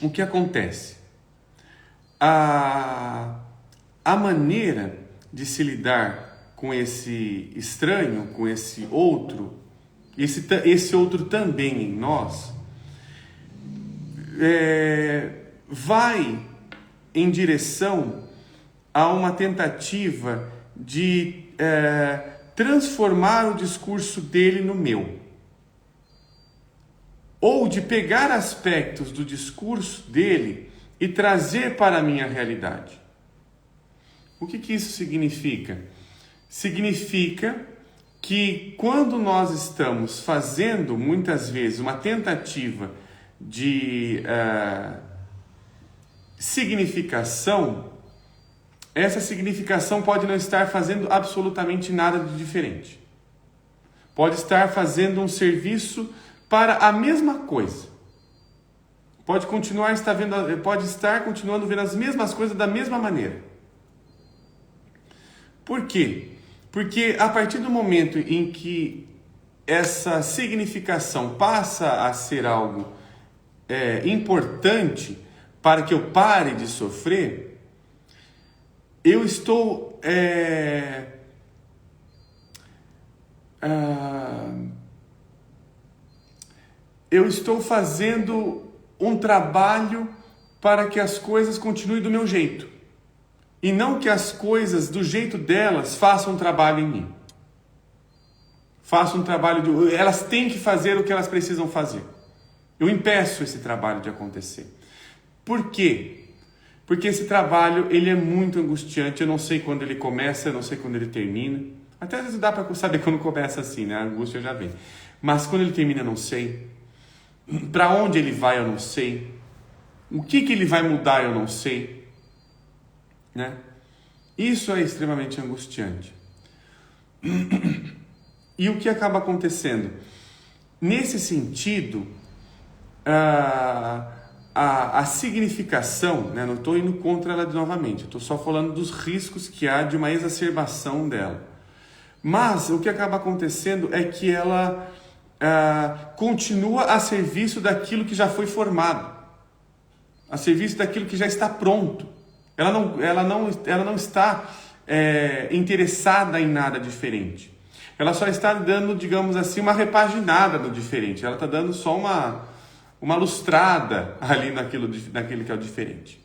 A: o que acontece? A maneira de se lidar com esse estranho, com esse outro, esse outro também em nós, vai em direção a uma tentativa de transformar o discurso dele no meu. Ou de pegar aspectos do discurso dele e trazer para a minha realidade. O que isso significa? Significa que quando nós estamos fazendo, muitas vezes, uma tentativa de significação, essa significação pode não estar fazendo absolutamente nada de diferente. Pode estar fazendo um serviço para a mesma coisa. Pode estar continuando vendo as mesmas coisas da mesma maneira. Por quê? Porque a partir do momento em que essa significação passa a ser algo importante para que eu pare de sofrer, eu estou fazendo um trabalho para que as coisas continuem do meu jeito. E não que as coisas, do jeito delas, façam um trabalho em mim. Façam um trabalho elas têm que fazer o que elas precisam fazer. Eu impeço esse trabalho de acontecer. Por quê? Porque esse trabalho, ele é muito angustiante. Eu não sei quando ele começa, eu não sei quando ele termina. Até às vezes dá para saber quando começa assim, né? A angústia já vem. Mas quando ele termina, eu não sei. Para onde ele vai, eu não sei. O que ele vai mudar, eu não sei. Né? Isso é extremamente angustiante. E o que acaba acontecendo? Nesse sentido, a significação, né? Não estou indo contra ela novamente, estou só falando dos riscos que há de uma exacerbação dela. Mas o que acaba acontecendo é que ela continua a serviço daquilo que já foi formado, a serviço daquilo que já está pronto. Ela não está interessada em nada diferente. Ela só está dando, digamos assim, uma repaginada do diferente. Ela está dando só uma lustrada ali naquilo que é o diferente.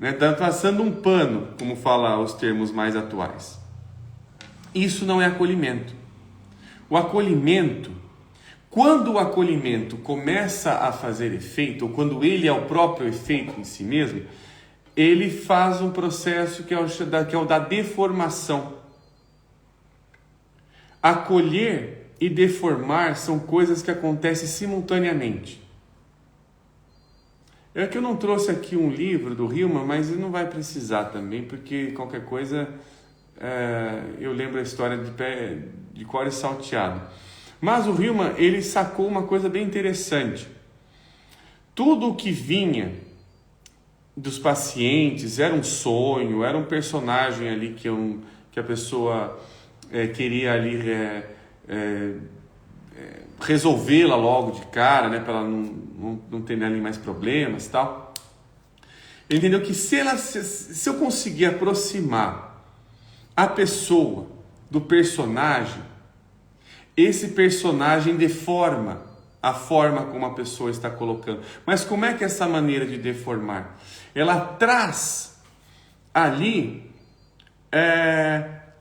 A: Está passando um pano, como fala os termos mais atuais. Isso não é acolhimento. O acolhimento, quando o acolhimento começa a fazer efeito, ou quando ele é o próprio efeito em si mesmo, ele faz um processo que é o da deformação. Acolher e deformar são coisas que acontecem simultaneamente. É que eu não trouxe aqui um livro do Hillman, mas não vai precisar também, porque qualquer coisa eu lembro a história de cor e salteado. Mas o Hillman, ele sacou uma coisa bem interessante. Tudo o que vinha dos pacientes era um sonho, era um personagem ali que a pessoa queria ali resolvê-la logo de cara, né, para ela não ter ali mais problemas e tal. Ele entendeu que se eu conseguir aproximar a pessoa do personagem, esse personagem deforma a forma como a pessoa está colocando. Mas como é que é essa maneira de deformar? Ela traz ali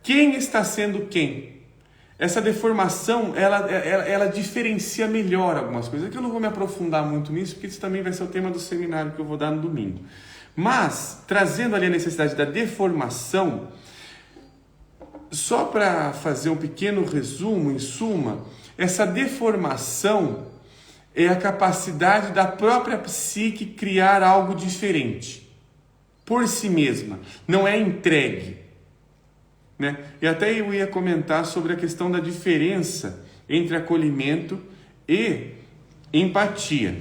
A: quem está sendo quem. Essa deformação, ela diferencia melhor algumas coisas. Aqui eu não vou me aprofundar muito nisso, porque isso também vai ser o tema do seminário que eu vou dar no domingo. Mas, trazendo ali a necessidade da deformação, só para fazer um pequeno resumo, em suma, essa deformação é a capacidade da própria psique criar algo diferente, por si mesma, não é entregue. Né? E até eu ia comentar sobre a questão da diferença entre acolhimento e empatia.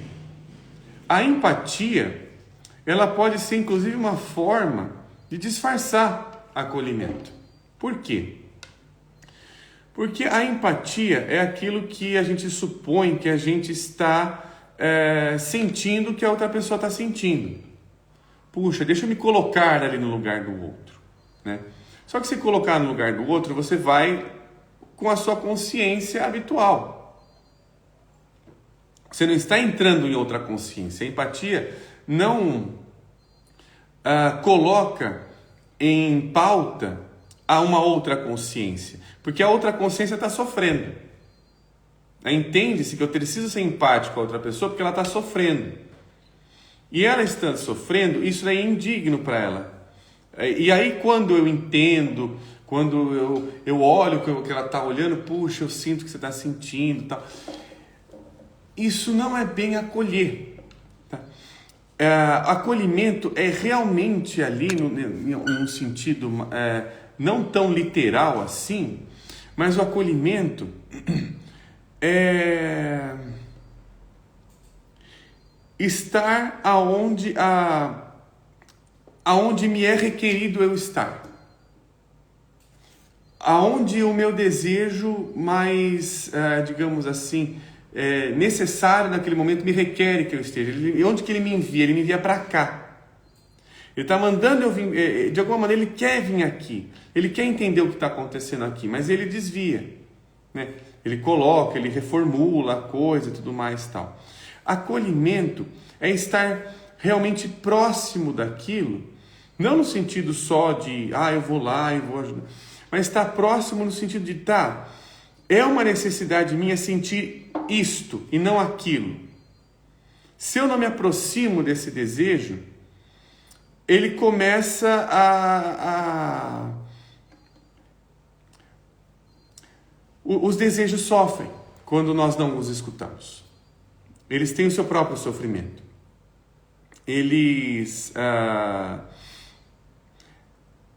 A: A empatia, ela pode ser inclusive uma forma de disfarçar acolhimento. Por quê? Porque a empatia é aquilo que a gente supõe que a gente está sentindo que a outra pessoa está sentindo. Puxa, deixa eu me colocar ali no lugar do outro, né? Só que se colocar no lugar do outro, você vai com a sua consciência habitual. Você não está entrando em outra consciência. A empatia não coloca em pauta a uma outra consciência, porque a outra consciência está sofrendo. Entende-se que eu preciso ser empático com a outra pessoa porque ela está sofrendo. E ela estando sofrendo, isso é indigno para ela. E aí quando eu entendo, quando eu olho o que ela está olhando, puxa, eu sinto o que você está sentindo, tal. Isso não é bem acolher. Tá? Acolhimento é realmente ali, num sentido não tão literal assim, mas o acolhimento é estar aonde me é requerido eu estar. Aonde o meu desejo mais, digamos assim, necessário naquele momento me requer que eu esteja. Onde que ele me envia? Ele me envia para cá. Ele está mandando eu vir, de alguma maneira ele quer vir aqui. Ele quer entender o que está acontecendo aqui, mas ele desvia, né? Ele coloca, ele reformula a coisa e tudo mais e tal. Acolhimento é estar realmente próximo daquilo, não no sentido só de, eu vou lá e vou ajudar, mas estar próximo no sentido de, é uma necessidade minha sentir isto e não aquilo. Se eu não me aproximo desse desejo, ele começa os desejos sofrem quando nós não os escutamos. Eles têm o seu próprio sofrimento. Eles...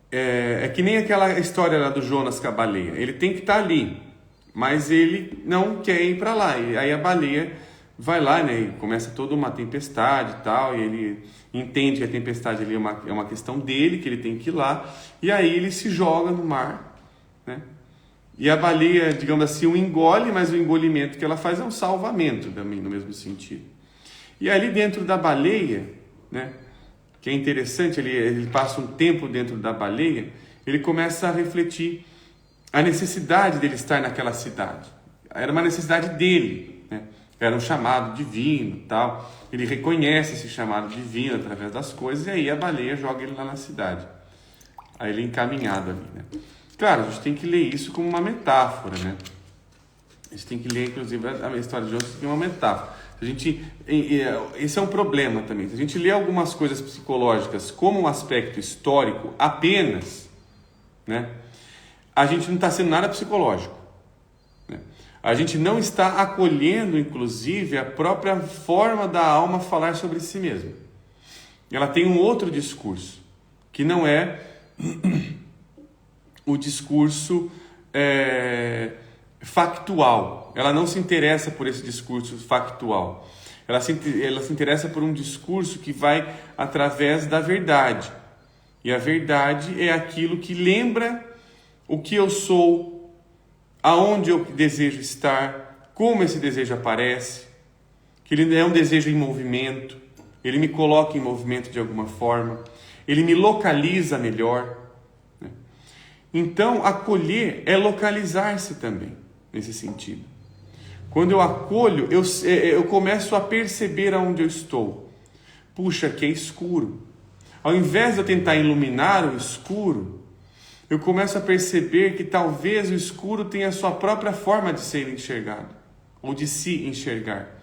A: É que nem aquela história lá do Jonas com a baleia. Ele tem que estar ali, mas ele não quer ir para lá. E aí a baleia vai lá, né, e começa toda uma tempestade e tal, e ele entende que a tempestade ali é uma questão dele, que ele tem que ir lá, e aí ele se joga no mar, né? E a baleia, digamos assim, o engole, mas o engolimento que ela faz é um salvamento também, no mesmo sentido. E ali dentro da baleia, né, que é interessante, ele passa um tempo dentro da baleia, ele começa a refletir a necessidade dele estar naquela cidade. Era uma necessidade dele, né? Era um chamado divino, tal. Ele reconhece esse chamado divino através das coisas, e aí a baleia joga ele lá na cidade. Aí ele é encaminhado ali, né? Claro, a gente tem que ler isso como uma metáfora, né? A gente tem que ler, inclusive, a história de Jonas como uma metáfora. Esse é um problema também. Se a gente lê algumas coisas psicológicas como um aspecto histórico apenas, né, a gente não está sendo nada psicológico, né? A gente não está acolhendo, inclusive, a própria forma da alma falar sobre si mesma. Ela tem um outro discurso, que não é o discurso factual. Ela não se interessa por esse discurso factual. Ela se interessa por um discurso que vai através da verdade. E a verdade é aquilo que lembra o que eu sou, aonde eu desejo estar, como esse desejo aparece, que ele é um desejo em movimento, ele me coloca em movimento de alguma forma, ele me localiza melhor. Então, acolher é localizar-se também, nesse sentido. Quando eu acolho, eu começo a perceber aonde eu estou. Puxa, aqui é escuro. Ao invés de eu tentar iluminar o escuro, eu começo a perceber que talvez o escuro tenha a sua própria forma de ser enxergado, ou de se enxergar,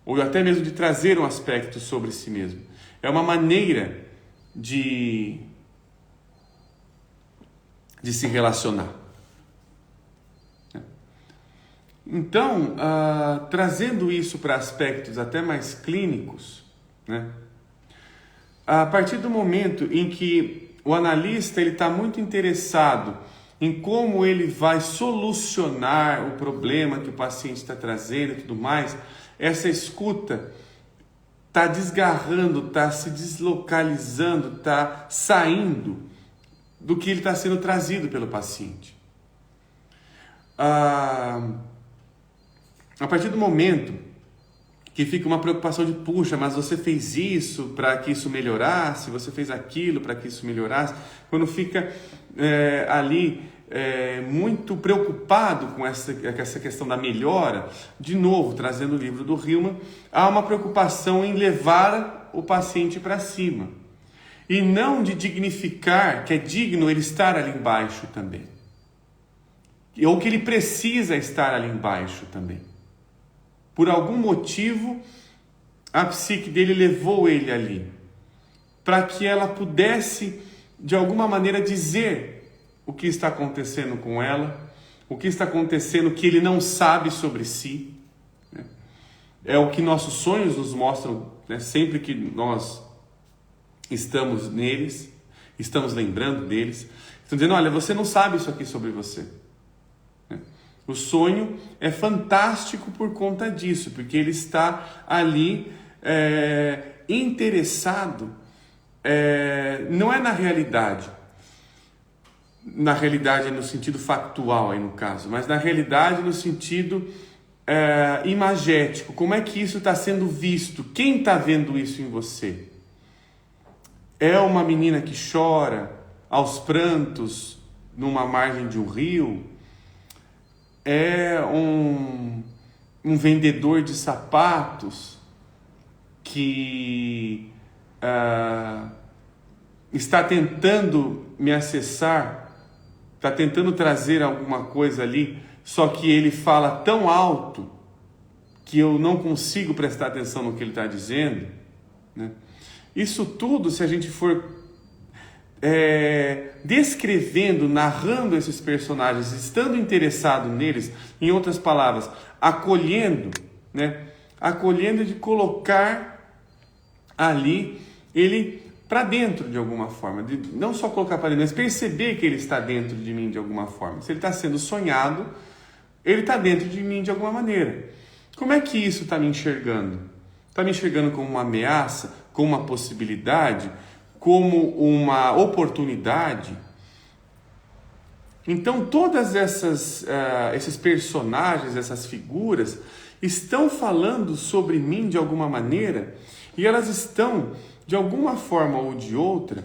A: ou até mesmo de trazer um aspecto sobre si mesmo. É uma maneira de se relacionar. Então, trazendo isso para aspectos até mais clínicos, né? A partir do momento em que o analista está muito interessado em como ele vai solucionar o problema que o paciente está trazendo e tudo mais, essa escuta está desgarrando, está se deslocalizando, está saindo do que ele está sendo trazido pelo paciente. A partir do momento que fica uma preocupação de, puxa, mas você fez isso para que isso melhorasse, você fez aquilo para que isso melhorasse, quando fica muito preocupado com essa questão da melhora, de novo, trazendo o livro do Hillman, há uma preocupação em levar o paciente para cima. e não de dignificar que é digno ele estar ali embaixo também, ou que ele precisa estar ali embaixo também. Por algum motivo, a psique dele levou ele ali, para que ela pudesse, de alguma maneira, dizer o que está acontecendo com ela, o que está acontecendo que ele não sabe sobre si. É o que nossos sonhos nos mostram, né? Sempre que nós estamos neles, estamos lembrando deles, estão dizendo, olha, você não sabe isso aqui sobre você. O sonho é fantástico por conta disso, porque ele está ali interessado, não é na realidade no sentido factual aí no caso, mas na realidade no sentido imagético. Como é que isso está sendo visto? Quem está vendo isso em você? É uma menina que chora aos prantos numa margem de um rio? É um vendedor de sapatos que está tentando me acessar, está tentando trazer alguma coisa ali, só que ele fala tão alto que eu não consigo prestar atenção no que ele está dizendo, né? Isso tudo, se a gente for descrevendo, narrando esses personagens, estando interessado neles, em outras palavras, acolhendo, né? Acolhendo de colocar ali ele para dentro de alguma forma, de não só colocar para dentro, mas perceber que ele está dentro de mim de alguma forma. Se ele está sendo sonhado, ele está dentro de mim de alguma maneira. Como é que isso está me enxergando? Está me enxergando como uma ameaça, como uma possibilidade, como uma oportunidade? Então todas esses personagens, essas figuras, estão falando sobre mim de alguma maneira, e elas estão, de alguma forma ou de outra,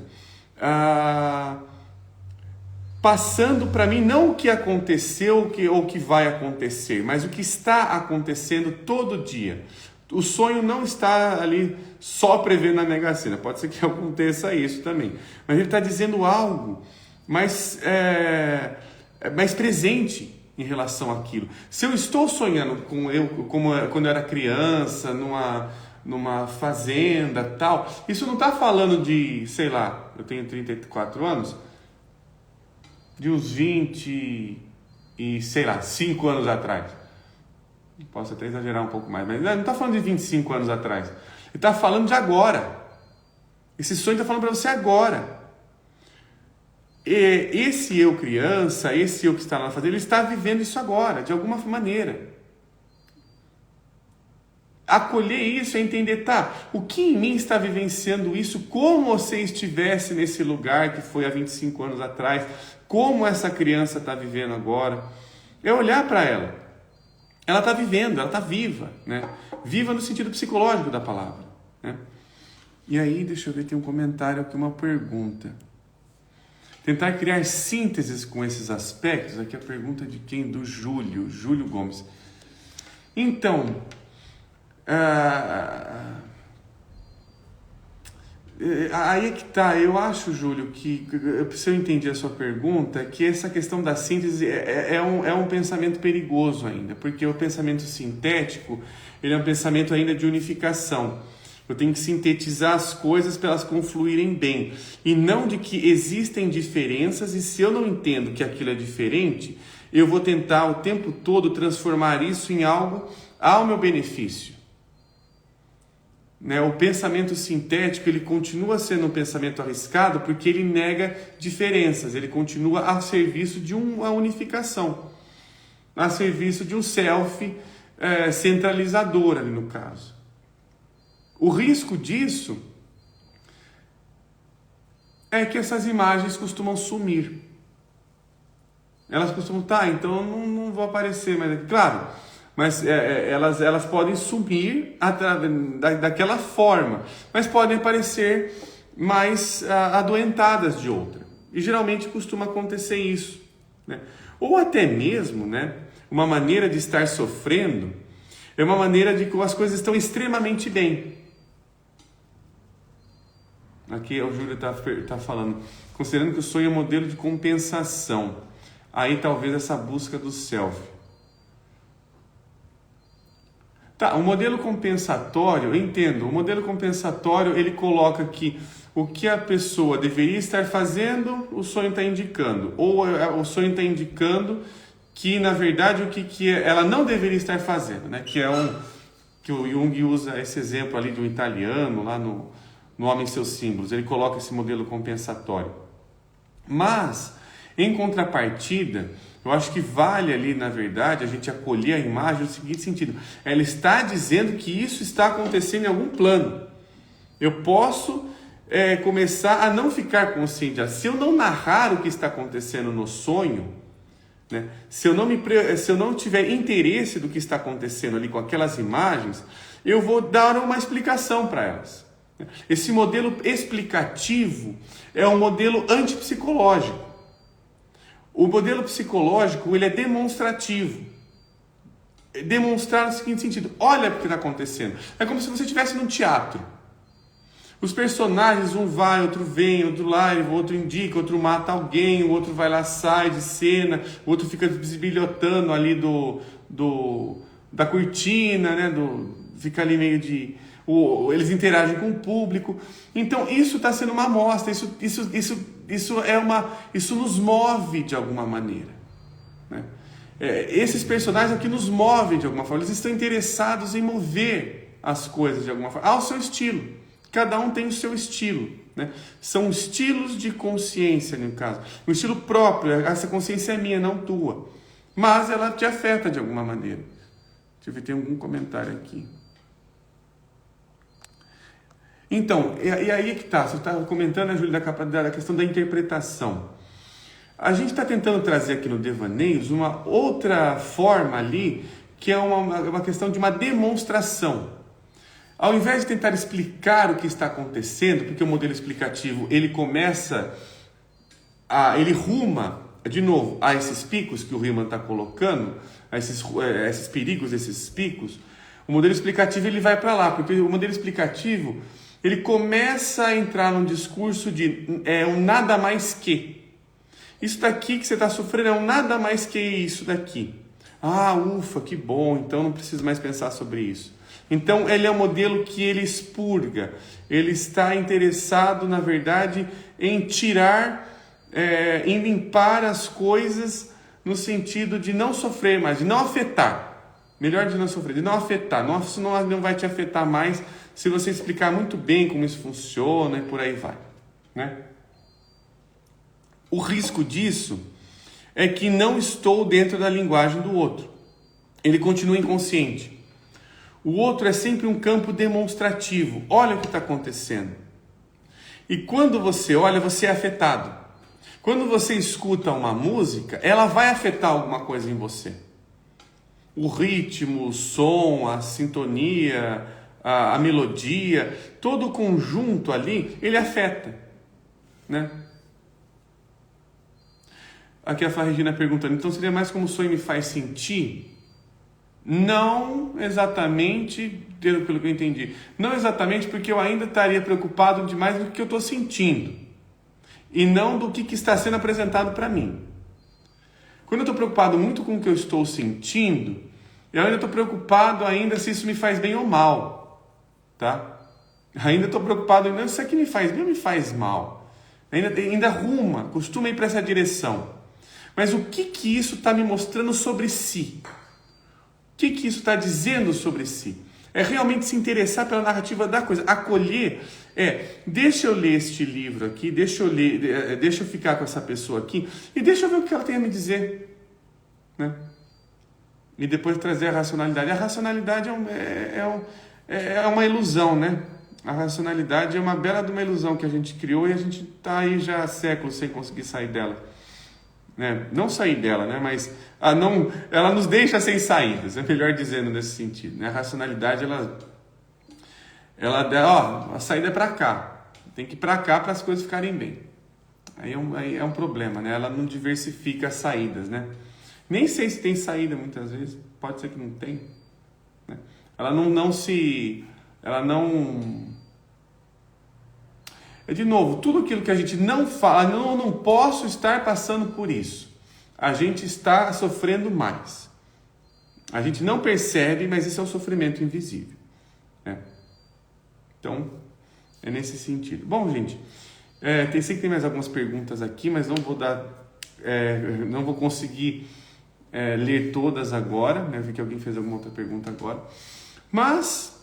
A: passando para mim não o que aconteceu ou o que vai acontecer, mas o que está acontecendo todo dia. O sonho não está ali só prevendo a Mega Sena, pode ser que aconteça isso também, mas ele está dizendo algo mais presente em relação àquilo. Se eu estou sonhando como quando eu era criança, numa fazenda, tal, isso não está falando de, sei lá, eu tenho 34 anos, de uns 20 e, sei lá, 5 anos atrás. Posso até exagerar um pouco mais, mas não está falando de 25 anos atrás. Ele está falando de agora. Esse sonho está falando para você agora. E esse eu criança, esse eu que está lá na fazenda, ele está vivendo isso agora, de alguma maneira. Acolher isso é entender, tá, o que em mim está vivenciando isso, como você estivesse nesse lugar que foi há 25 anos atrás, como essa criança está vivendo agora. É olhar para ela. Ela está vivendo, ela está viva, né? Viva no sentido psicológico da palavra, né? E aí, deixa eu ver, tem um comentário aqui, uma pergunta. Tentar criar sínteses com esses aspectos. Aqui a pergunta de quem? Do Júlio Gomes. Então, aí é que tá. Eu acho, Júlio, que se eu entendi a sua pergunta, que essa questão da síntese é um pensamento perigoso ainda, porque o pensamento sintético, ele é um pensamento ainda de unificação. Eu tenho que sintetizar as coisas para elas confluírem bem, e não de que existem diferenças, e se eu não entendo que aquilo é diferente, eu vou tentar o tempo todo transformar isso em algo ao meu benefício. O pensamento sintético, ele continua sendo um pensamento arriscado porque ele nega diferenças, ele continua a serviço de uma unificação, a serviço de um self centralizador ali no caso. O risco disso é que essas imagens costumam sumir. Elas costumam, então eu não vou aparecer mais aqui. Claro, mas elas podem sumir daquela forma, mas podem aparecer mais adoentadas de outra. E geralmente costuma acontecer isso, né? Ou até mesmo, né, uma maneira de estar sofrendo é uma maneira de que as coisas estão extremamente bem. Aqui o Júlio está falando, considerando que o sonho é um modelo de compensação, aí talvez essa busca do self. Tá, o modelo compensatório, eu entendo, o modelo compensatório ele coloca que o que a pessoa deveria estar fazendo, o sonho está indicando, ou o sonho está indicando que na verdade o que ela não deveria estar fazendo, né? Que o Jung usa esse exemplo ali do italiano lá no Homem e Seus Símbolos, ele coloca esse modelo compensatório. Mas, em contrapartida, eu acho que vale ali, na verdade, a gente acolher a imagem no seguinte sentido. Ela está dizendo que isso está acontecendo em algum plano. Eu posso começar a não ficar consciente. Se eu não narrar o que está acontecendo no sonho, né? Se eu não tiver interesse do que está acontecendo ali com aquelas imagens, eu vou dar uma explicação para elas. Esse modelo explicativo é um modelo antipsicológico. O modelo psicológico ele é demonstrativo. Demonstrar no seguinte sentido: olha o que está acontecendo. É como se você estivesse num teatro. Os personagens, um vai, outro vem, outro lá, o outro indica, outro mata alguém, o outro vai lá, sai de cena, o outro fica bisbilhotando ali da cortina, né? Fica ali meio de... eles interagem com o público. Então isso está sendo uma amostra, isso nos move de alguma maneira, né? Esses personagens aqui nos movem de alguma forma, eles estão interessados em mover as coisas de alguma forma, ao seu estilo. Cada um tem o seu estilo, né? São estilos de consciência, no caso. Um estilo próprio, essa consciência é minha, não tua. Mas ela te afeta de alguma maneira. Deixa eu ver, tem algum comentário aqui. Então, e aí é que está. Você está comentando, Júlia, da questão da interpretação. A gente está tentando trazer aqui no Devaneios uma outra forma ali, que é uma questão de uma demonstração. Ao invés de tentar explicar o que está acontecendo, porque o modelo explicativo ele ruma, de novo, a esses picos que o Riemann está colocando, a esses perigos, esses picos, o modelo explicativo ele vai para lá, porque o modelo explicativo ele começa a entrar num discurso de um nada mais que. Isso daqui que você está sofrendo é um nada mais que isso daqui. Ah, ufa, que bom, então não preciso mais pensar sobre isso. Então, ele é um modelo que ele expurga, ele está interessado, na verdade, em tirar, em limpar as coisas no sentido de não sofrer mais, de não afetar. Melhor de não sofrer, de não afetar. Isso não vai te afetar mais se você explicar muito bem como isso funciona e por aí vai, né? O risco disso é que não estou dentro da linguagem do outro. Ele continua inconsciente. O outro é sempre um campo demonstrativo. Olha o que está acontecendo. E quando você olha, você é afetado. Quando você escuta uma música, ela vai afetar alguma coisa em você. O ritmo, o som, a sintonia, a melodia, todo o conjunto ali, ele afeta, né? Aqui a Regina perguntando, então seria mais como o sonho me faz sentir? Não exatamente, pelo que eu entendi, não exatamente porque eu ainda estaria preocupado demais do que eu estou sentindo e não do que está sendo apresentado para mim. Quando eu estou preocupado muito com o que eu estou sentindo, eu ainda estou preocupado ainda se isso me faz bem ou mal, tá? Ainda estou preocupado, não, isso aqui me faz bem ou me faz mal? Ainda costuma ir para essa direção. Mas o que isso está me mostrando sobre si? O que isso está dizendo sobre si? É realmente se interessar pela narrativa da coisa. Acolher deixa eu ler este livro aqui, deixa eu ficar com essa pessoa aqui e deixa eu ver o que ela tem a me dizer, né? E depois trazer a racionalidade. A racionalidade é uma ilusão, né? A racionalidade é uma bela de uma ilusão que a gente criou e a gente está aí já há séculos sem conseguir sair dela. Né? Não sair dela, né? Mas ela nos deixa sem saídas, é melhor dizendo nesse sentido, né? A racionalidade, a saída é para cá, tem que ir para cá para as coisas ficarem bem. Aí é um problema, né? Ela não diversifica as saídas, né? Nem sei se tem saída muitas vezes, pode ser que não tem, né? de novo, tudo aquilo que a gente não fala, não posso estar passando por isso. A gente está sofrendo mais. A gente não percebe, mas isso é um sofrimento invisível, né? Então, é nesse sentido. Bom, gente, sei que tem mais algumas perguntas aqui, mas não vou conseguir ler todas agora, né? Vi que alguém fez alguma outra pergunta agora. Mas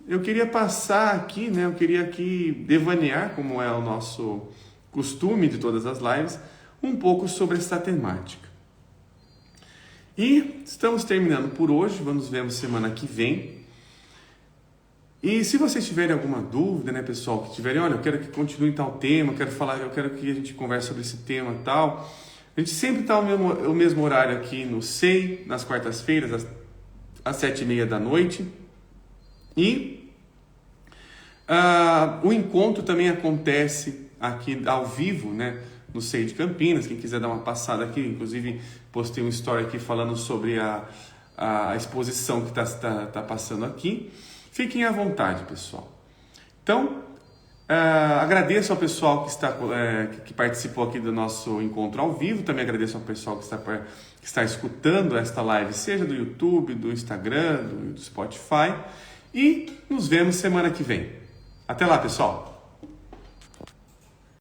A: eu queria passar aqui, né? Eu queria aqui devanear, como é o nosso costume de todas as lives, um pouco sobre essa temática. E estamos terminando por hoje, nos vemos semana que vem. E se vocês tiverem alguma dúvida, né, pessoal, que tiverem, olha, eu quero que continue tal tema, eu quero que a gente converse sobre esse tema e tal. A gente sempre está o mesmo horário aqui no SEI, nas quartas-feiras, às 7h30 da noite. E o encontro também acontece aqui ao vivo, né, no SEI de Campinas. Quem quiser dar uma passada aqui, inclusive postei um story aqui falando sobre a exposição que tá passando aqui. Fiquem à vontade, pessoal. Então, agradeço ao pessoal que participou aqui do nosso encontro ao vivo. Também agradeço ao pessoal que está escutando esta live, seja do YouTube, do Instagram, do Spotify. E nos vemos semana que vem. Até lá, pessoal!